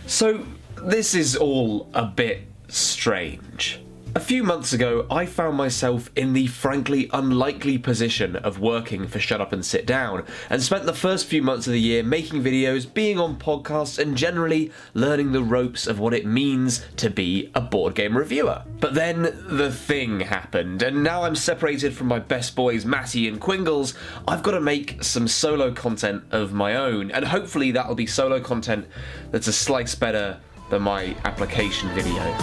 So, this is all a bit strange. A few months ago, I found myself in the frankly unlikely position of working for Shut Up and Sit Down, and spent the first few months of the year making videos, being on podcasts, and generally learning the ropes of what it means to be a board game reviewer. But then the thing happened, and now I'm separated from my best boys Matty and Quingles. I've got to make some solo content of my own, and hopefully that'll be solo content that's a slice better than my application video.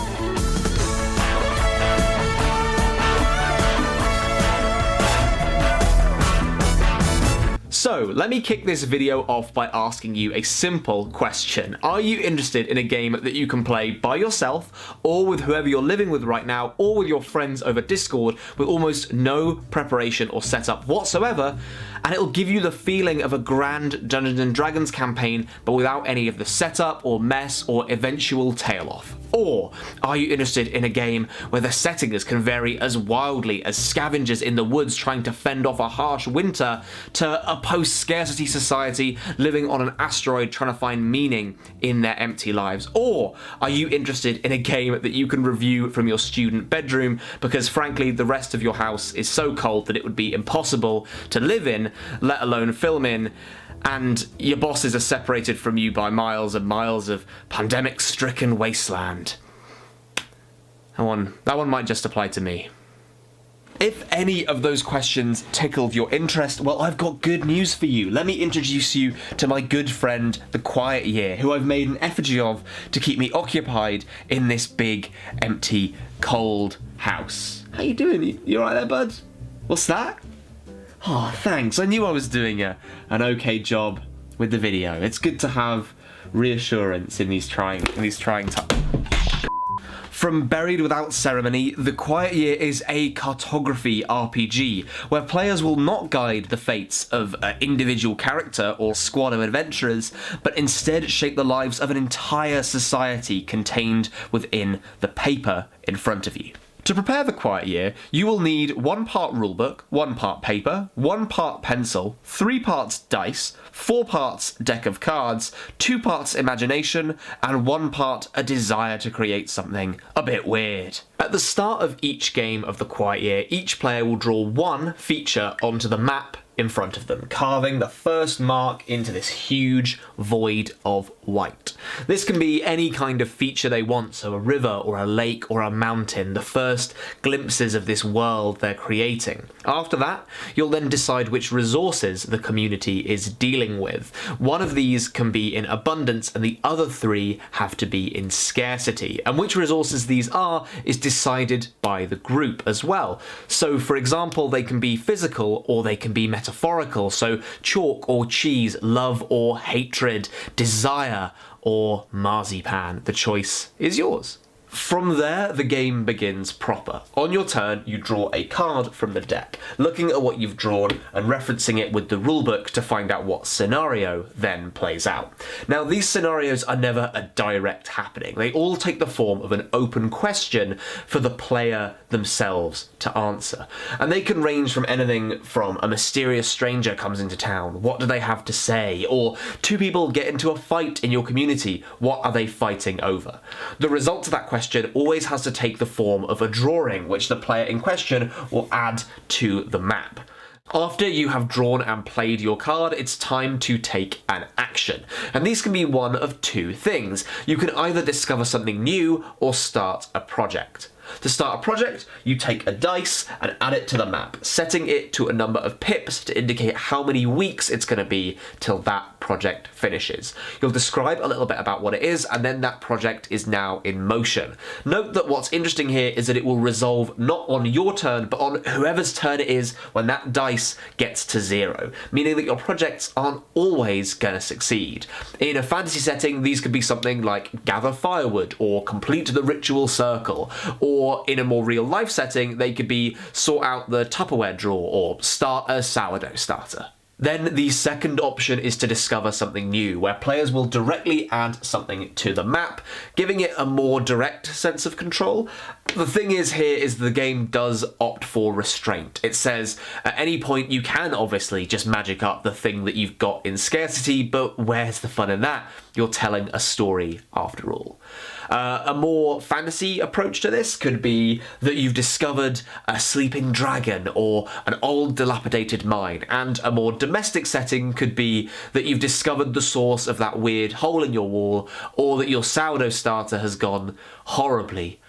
So, let me kick this video off by asking you a simple question. Are you interested in a game that you can play by yourself, or with whoever you're living with right now, or with your friends over Discord, with almost no preparation or setup whatsoever, and it'll give you the feeling of a grand Dungeons & Dragons campaign, but without any of the setup or mess or eventual tail off? Or are you interested in a game where the settings can vary as wildly as scavengers in the woods trying to fend off a harsh winter to a post-scarcity society living on an asteroid trying to find meaning in their empty lives? Or are you interested in a game that you can review from your student bedroom because frankly the rest of your house is so cold that it would be impossible to live in, let alone film in, and your bosses are separated from you by miles and miles of pandemic-stricken wasteland? That one might just apply to me. If any of those questions tickled your interest, well, I've got good news for you. Let me introduce you to my good friend, The Quiet Year, who I've made an effigy of to keep me occupied in this big, empty, cold house. How you doing? You alright there, bud? What's that? Oh, thanks. I knew I was doing an okay job with the video. It's good to have reassurance in these trying times. From Buried Without Ceremony, The Quiet Year is a cartography RPG, where players will not guide the fates of an individual character or squad of adventurers, but instead shape the lives of an entire society contained within the paper in front of you. To prepare The Quiet Year, you will need 1 part rulebook, 1 part paper, 1 part pencil, 3 parts dice, 4 parts deck of cards, 2 parts imagination, and 1 part a desire to create something a bit weird. At the start of each game of The Quiet Year, each player will draw 1 feature onto the map in front of them, carving the first mark into this huge void of white. This can be any kind of feature they want, so a river or a lake or a mountain, the first glimpses of this world they're creating. After that, you'll then decide which resources the community is dealing with. One of these can be in abundance and the other 3 have to be in scarcity. And which resources these are is decided by the group as well. So for example, they can be physical or they can be metaphorical, so chalk or cheese, love or hatred, desire or marzipan. The choice is yours. From there, the game begins proper. On your turn, you draw a card from the deck, looking at what you've drawn and referencing it with the rulebook to find out what scenario then plays out. Now, these scenarios are never a direct happening. They all take the form of an open question for the player themselves to answer. And they can range from anything from a mysterious stranger comes into town, what do they have to say? Or 2 people get into a fight in your community, what are they fighting over? The result to that question always has to take the form of a drawing, which the player in question will add to the map. After you have drawn and played your card, it's time to take an action. And these can be one of 2 things. You can either discover something new or start a project. To start a project, you take a dice and add it to the map, setting it to a number of pips to indicate how many weeks it's going to be till that project finishes. You'll describe a little bit about what it is, and then that project is now in motion. Note that what's interesting here is that it will resolve not on your turn, but on whoever's turn it is when that dice gets to 0, meaning that your projects aren't always going to succeed. In a fantasy setting, these could be something like gather firewood, or complete the ritual circle, or in a more real life setting, they could be sort out the Tupperware drawer or start a sourdough starter. Then the second option is to discover something new, where players will directly add something to the map, giving it a more direct sense of control. The thing is here is the game does opt for restraint. It says at any point you can obviously just magic up the thing that you've got in scarcity, but where's the fun in that? You're telling a story after all. A more fantasy approach to this could be that you've discovered a sleeping dragon or an old dilapidated mine, and a more domestic setting could be that you've discovered the source of that weird hole in your wall, or that your sourdough starter has gone horribly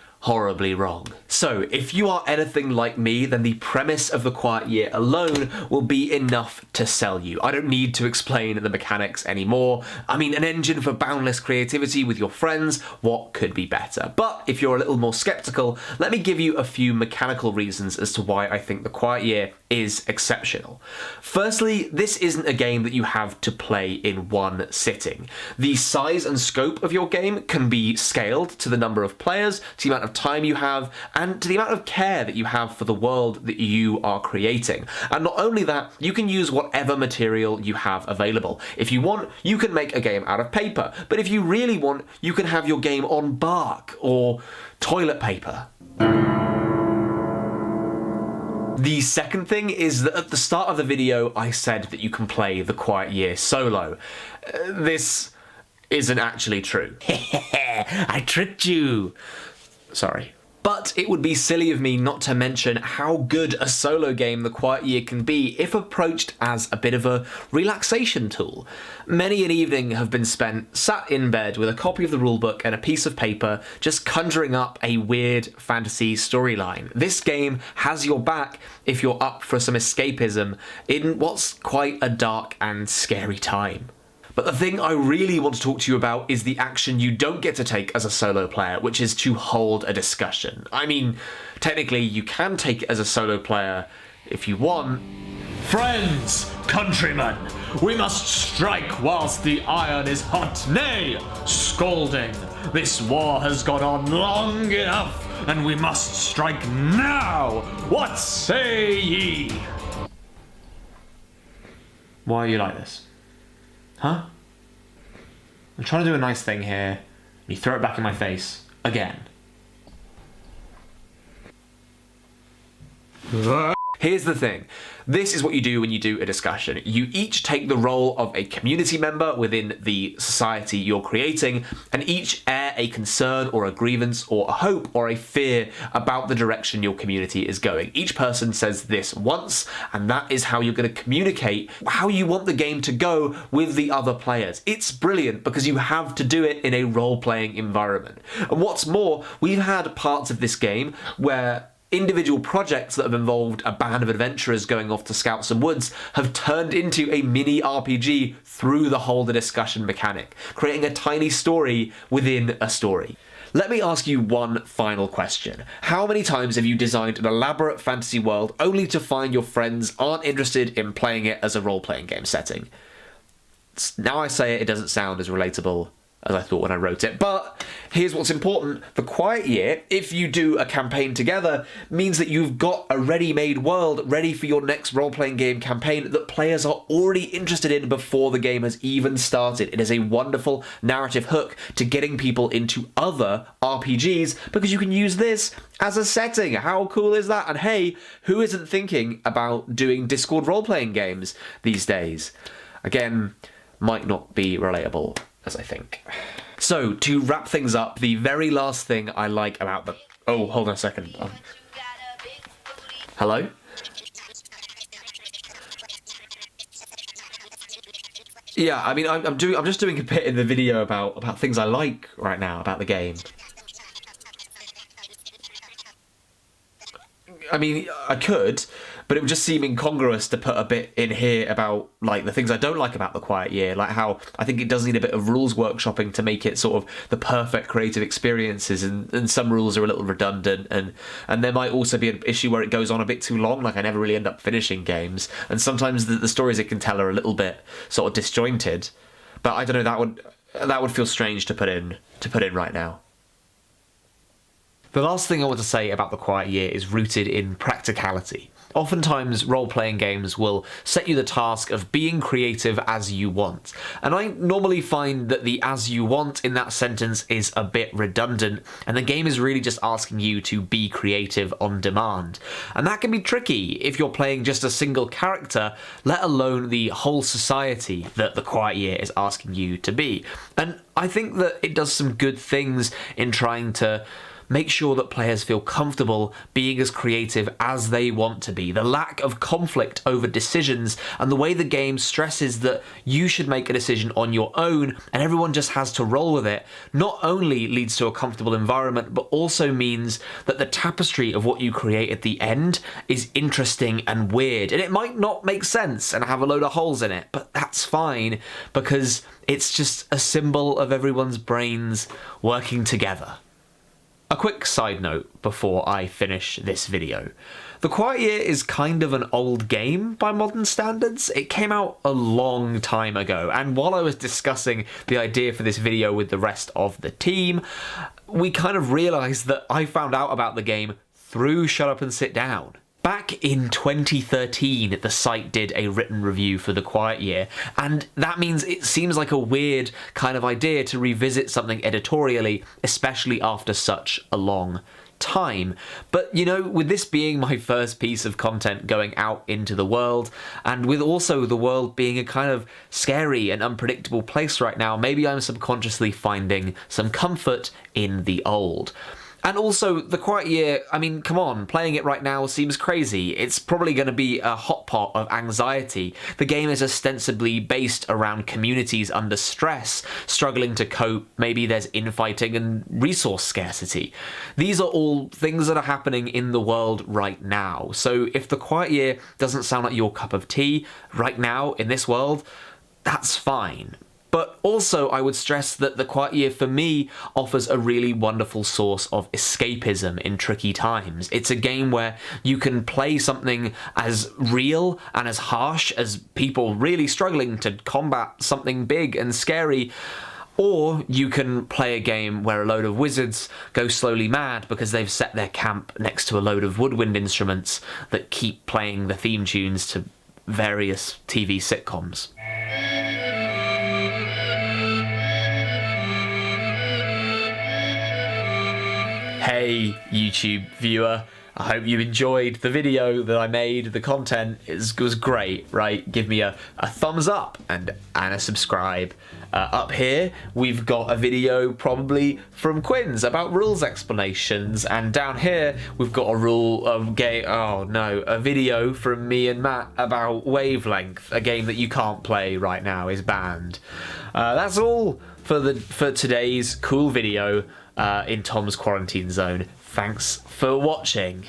wrong. So, if you are anything like me, then the premise of The Quiet Year alone will be enough to sell you. I don't need to explain the mechanics anymore. I mean, an engine for boundless creativity with your friends, what could be better? But if you're a little more skeptical, let me give you a few mechanical reasons as to why I think The Quiet Year is exceptional. Firstly, this isn't a game that you have to play in one sitting. The size and scope of your game can be scaled to the number of players, to the amount of time you have, and to the amount of care that you have for the world that you are creating. And not only that, you can use whatever material you have available. If you want, you can make a game out of paper, but if you really want, you can have your game on bark or toilet paper. The second thing is that at the start of the video, I said that you can play The Quiet Year solo. This isn't actually true. I tricked you. Sorry. But it would be silly of me not to mention how good a solo game The Quiet Year can be if approached as a bit of a relaxation tool. Many an evening have been spent sat in bed with a copy of the rulebook and a piece of paper, just conjuring up a weird fantasy storyline. This game has your back if you're up for some escapism in what's quite a dark and scary time. But the thing I really want to talk to you about is the action you don't get to take as a solo player, which is to hold a discussion. I mean, technically you can take it as a solo player if you want. Friends, countrymen, we must strike whilst the iron is hot, nay, scalding. This war has gone on long enough, and we must strike now. What say ye? Why are you like this? Huh? I'm trying to do a nice thing here, and you throw it back in my face. Again. Here's the thing. This is what you do when you do a discussion. You each take the role of a community member within the society you're creating, and each air a concern or a grievance or a hope or a fear about the direction your community is going. Each person says this once, and that is how you're going to communicate how you want the game to go with the other players. It's brilliant because you have to do it in a role-playing environment. And what's more, we've had parts of this game where individual projects that have involved a band of adventurers going off to scout some woods have turned into a mini RPG through the hold a discussion mechanic, creating a tiny story within a story. Let me ask you one final question. How many times have you designed an elaborate fantasy world only to find your friends aren't interested in playing it as a role-playing game setting? Now I say it, it doesn't sound as relatable as I thought when I wrote it. But here's what's important. The Quiet Year, if you do a campaign together, means that you've got a ready-made world ready for your next role-playing game campaign that players are already interested in before the game has even started. It is a wonderful narrative hook to getting people into other RPGs because you can use this as a setting. How cool is that? And hey, who isn't thinking about doing Discord role-playing games these days? Again, might not be relatable as I think. So, to wrap things up, the very last thing I like about the... Oh, hold on a second. Hello? Yeah, I mean, I'm just doing a bit in the video about things I like right now about the game. I mean, I could, but it would just seem incongruous to put a bit in here about, like, the things I don't like about The Quiet Year, like how I think it does need a bit of rules workshopping to make it sort of the perfect creative experiences, and some rules are a little redundant, and there might also be an issue where it goes on a bit too long, like I never really end up finishing games, and sometimes the stories it can tell are a little bit sort of disjointed, but I don't know, that would feel strange to put in right now. The last thing I want to say about The Quiet Year is rooted in practicality. Oftentimes, role-playing games will set you the task of being creative as you want, and I normally find that the as you want in that sentence is a bit redundant, and the game is really just asking you to be creative on demand. And that can be tricky if you're playing just a single character, let alone the whole society that The Quiet Year is asking you to be. And I think that it does some good things in trying to make sure that players feel comfortable being as creative as they want to be. The lack of conflict over decisions and the way the game stresses that you should make a decision on your own and everyone just has to roll with it, not only leads to a comfortable environment, but also means that the tapestry of what you create at the end is interesting and weird. And it might not make sense and have a load of holes in it, but that's fine because it's just a symbol of everyone's brains working together. A quick side note before I finish this video. The Quiet Year is kind of an old game by modern standards. It came out a long time ago, and while I was discussing the idea for this video with the rest of the team, we kind of realised that I found out about the game through Shut Up and Sit Down. Back in 2013, the site did a written review for The Quiet Year, and that means it seems like a weird kind of idea to revisit something editorially, especially after such a long time. But you know, with this being my first piece of content going out into the world, and with also the world being a kind of scary and unpredictable place right now, maybe I'm subconsciously finding some comfort in the old. And also, The Quiet Year, I mean, come on, playing it right now seems crazy. It's probably going to be a hot pot of anxiety. The game is ostensibly based around communities under stress, struggling to cope. Maybe there's infighting and resource scarcity. These are all things that are happening in the world right now. So if The Quiet Year doesn't sound like your cup of tea right now in this world, that's fine. But also, I would stress that The Quiet Year, for me, offers a really wonderful source of escapism in tricky times. It's a game where you can play something as real and as harsh as people really struggling to combat something big and scary, or you can play a game where a load of wizards go slowly mad because they've set their camp next to a load of woodwind instruments that keep playing the theme tunes to various TV sitcoms. Hey YouTube viewer, I hope you enjoyed the video that I made. The content was great, right? Give me a thumbs up and a subscribe. Up here we've got a video probably from Quinn's about rules explanations, and down here we've got a video from me and Matt about Wavelength, a game that you can't play right now, is banned. That's all for today's cool video in Tom's Quarantine Zone. Thanks for watching.